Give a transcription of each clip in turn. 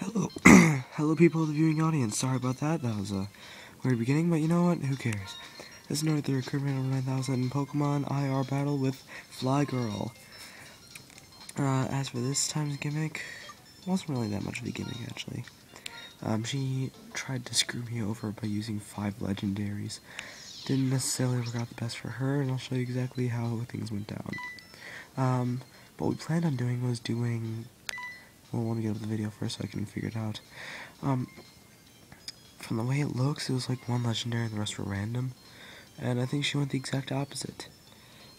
Hello, hello people of the viewing audience. Sorry about that. That was a weird beginning, but you know what? Who cares? This is another Kirb 9000 Pokemon IR battle with Fly Girl. As for this time's gimmick, it wasn't really that much of a gimmick actually. She tried to screw me over by using 5 Legendaries. Didn't necessarily work out the best for her, and I'll show you exactly how things went down. What we planned on doing was well, let me get up the video first so I can figure it out. From the way it looks, it was like 1 legendary and the rest were random. And I think she went the exact opposite.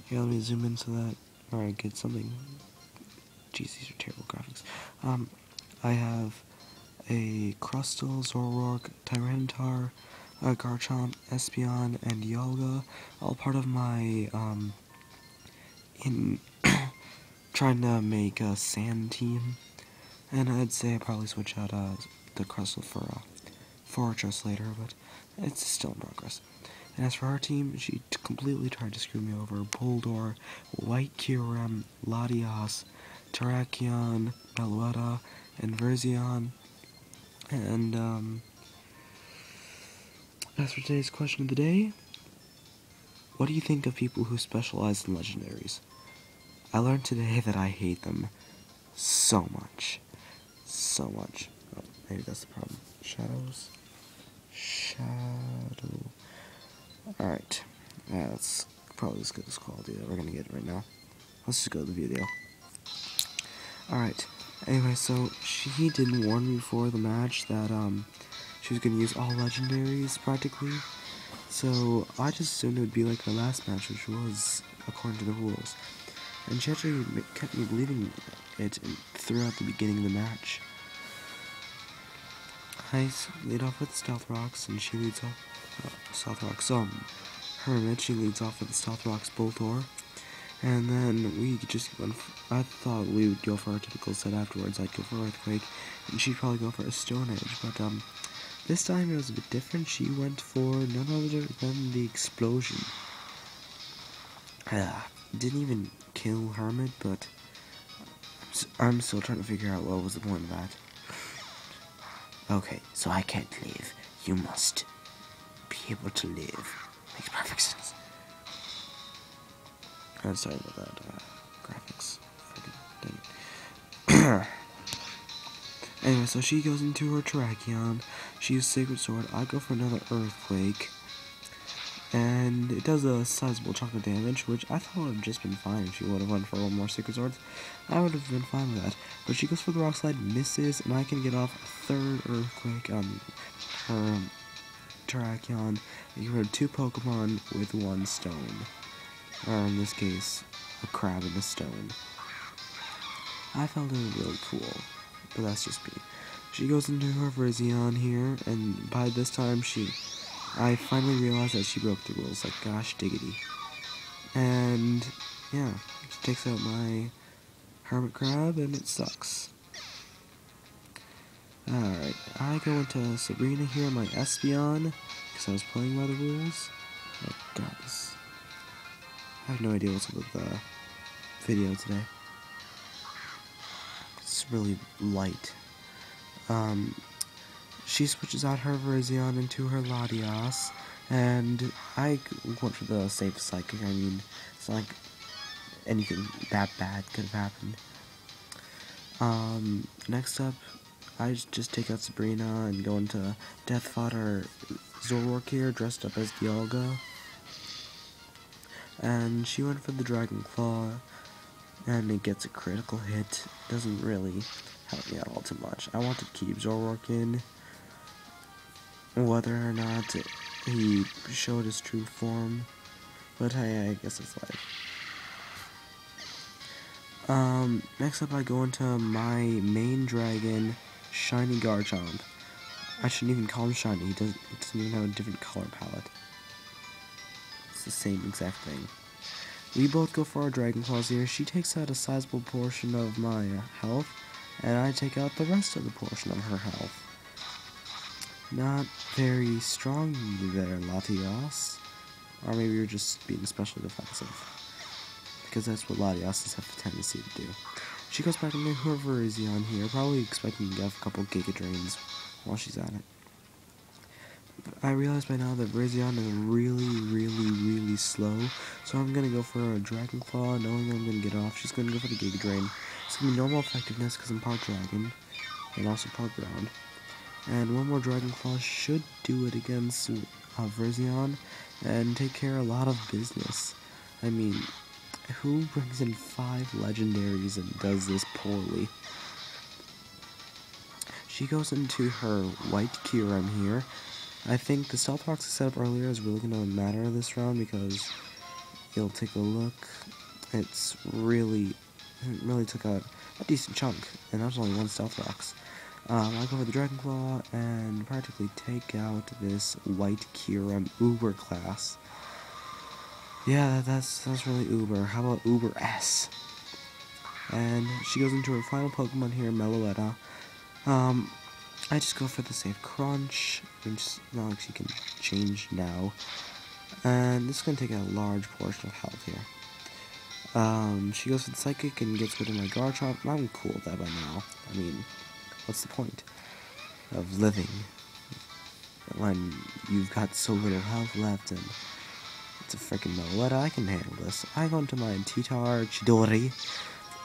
Here, let me zoom in so that, or I get something. Jeez, these are terrible graphics. I have a Crustle, Zoroark, Tyranitar, Garchomp, Espeon, and Dialga, all part of my, trying to make a sand team. And I'd say I'd probably switch out the Crustle for Fortress later, but it's still in progress. And as for our team, she completely tried to screw me over. Boldor, White Kyurem, Latias, Terrakion, Meloetta, and Verzion. And as for today's question of the day, what do you think of people who specialize in legendaries? I learned today that I hate them so much. So much. Oh, maybe that's the problem. Shadows. Shadow. Alright. That's probably as good as quality that we're gonna get right now. Let's just go to the video. Alright. Anyway, so she didn't warn me before the match that she was gonna use all legendaries practically. So I just assumed it would be like the last match, which was according to the rules. And she actually kept me believing it throughout the beginning of the match. I lead off with Stealth Rocks, and she leads off Stealth Rocks. Hermit. She leads off with Stealth Rocks Boltor, and then we just went. I thought we would go for our typical set afterwards. I'd go for Earthquake, and she'd probably go for a Stone Edge. But this time it was a bit different. She went for none other than the Explosion. Didn't even kill Hermit, but I'm still trying to figure out what was the point of that. Okay, so I can't live. You must be able to live. Makes perfect sense. I'm sorry about that, graphics. Freaking dang it. Anyway, so she goes into her Terrakion. She uses Sacred Sword. I go for another Earthquake. And it does a sizable chunk of damage, which I thought would have just been fine if she would have went for one more Sacred Swords. I would have been fine with that. But she goes for the Rock Slide, misses, and I can get off a 3rd Earthquake on her Terrakion and get rid of 2 Pokemon with 1 stone. Or in this case, a crab and a stone. I found it really cool, but that's just me. She goes into her Verzion here, and by this time I finally realized that she broke the rules, like gosh diggity. And yeah, she takes out my Hermit Crab, and it sucks. Alright, I go into Sabrina here, my Espeon, because I was playing by the rules. Oh god, I have no idea what's up with the video today. It's really light. She switches out her Verzion into her Latias, and I went for the safe Psychic. I mean, it's not like anything that bad could have happened. Next up, I just take out Sabrina and go into Death Fodder Zoroark here, dressed up as Dialga. And she went for the Dragon Claw, and it gets a critical hit. Doesn't really help me out all too much. I wanted to keep Zoroark in, whether or not he showed his true form, but I guess it's life. Next up I go into my main dragon, Shiny Garchomp. I shouldn't even call him shiny, he doesn't even have a different color palette. It's the same exact thing. We both go for our Dragon Claws here. She takes out a sizable portion of my health, and I take out the rest of the portion of her health. Not very strong there, Latias. Or maybe you're just being especially defensive, because that's what Latias have the tendency to do. She goes back into her Virizion here, probably expecting to get a couple Giga Drains while she's at it. I realize by now that Virizion is really slow, so I'm gonna go for a Dragon Claw, knowing I'm gonna get off. She's gonna go for the Giga Drain. It's gonna be normal effectiveness because I'm part Dragon, and also part Ground. And one more Dragon Claw should do it against Virizion, and take care of a lot of business. I mean, who brings in 5 Legendaries and does this poorly? She goes into her white Kirb here. I think the stealth box I set up earlier is really going to matter this round because you'll take a look. It really took a decent chunk, and that was only one stealth box. I'll go for the Dragon Claw and practically take out this white Kirb Uber class. Yeah, that's really Uber. How about Uber S? And she goes into her final Pokemon here, Meloetta. I just go for the safe Crunch. It's not like she can change now. And this is going to take a large portion of health here. She goes for the Psychic and gets rid of my Garchomp. I'm cool with that by now. I mean, what's the point of living when you've got so little health left and it's a freaking Meloetta? I can handle this. I go into my Titar Chidori,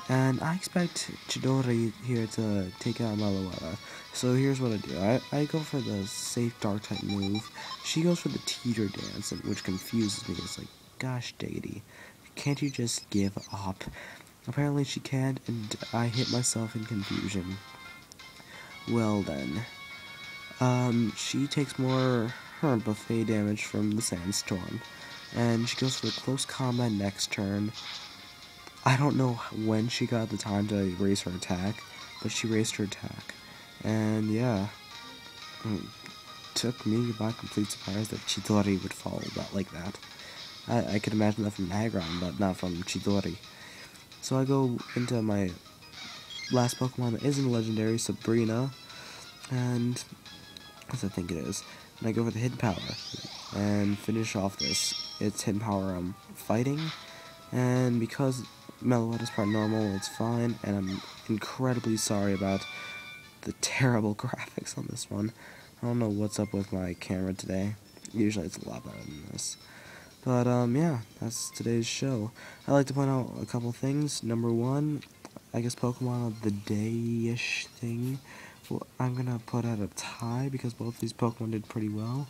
and I expect Chidori here to take out Meloetta. So here's what I do. I go for the safe Dark-type move. She goes for the Teeter Dance, which confuses me. It's like, gosh diggity, can't you just give up? Apparently she can't, and I hit myself in confusion. Well then. She takes more her buffet damage from the Sandstorm, and she goes for the close combat next turn. I don't know when she got the time to raise her attack, but she raised her attack. And yeah, it took me by complete surprise that Chidori would fall like that. I could imagine that from Aggron, but not from Chidori. So I go into my last Pokemon that isn't legendary, Sabrina, and as I think it is. And I go for the Hidden Power and finish off this. It's Hidden Power fighting, and because Meloetta's part normal, it's fine, and I'm incredibly sorry about the terrible graphics on this one. I don't know what's up with my camera today. Usually it's a lot better than this. But, yeah, that's today's show. I'd like to point out a couple things. Number one, I guess Pokemon of the Day-ish thing. Well, I'm gonna put out a tie because both these Pokemon did pretty well.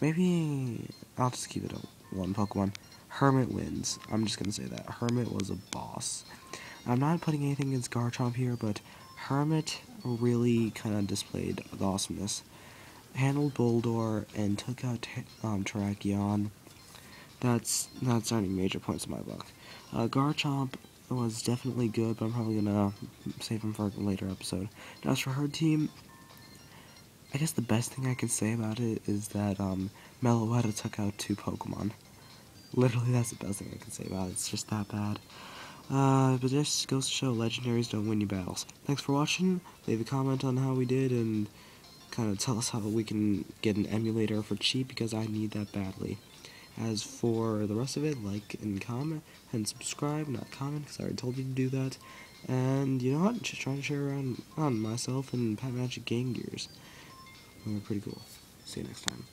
Maybe I'll just keep it at one Pokemon. Hermit wins. I'm just gonna say that. Hermit was a boss. I'm not putting anything against Garchomp here, but Hermit really kind of displayed the awesomeness. Handled Boldore and took out Terrakion. That's not any major points in my book. Garchomp was definitely good, but I'm probably gonna save him for a later episode. Now, as for her team, I guess the best thing I can say about it is that Meloetta took out 2 Pokemon. Literally, that's the best thing I can say about it. It's just that bad. But this goes to show Legendaries don't win you battles. Thanks for watching. Leave a comment on how we did and kind of tell us how we can get an emulator for cheap because I need that badly. As for the rest of it, like and comment and subscribe, not comment because I already told you to do that. And you know what? Just trying to share around on myself and Pat Magic Game Gears. They're pretty cool. See you next time.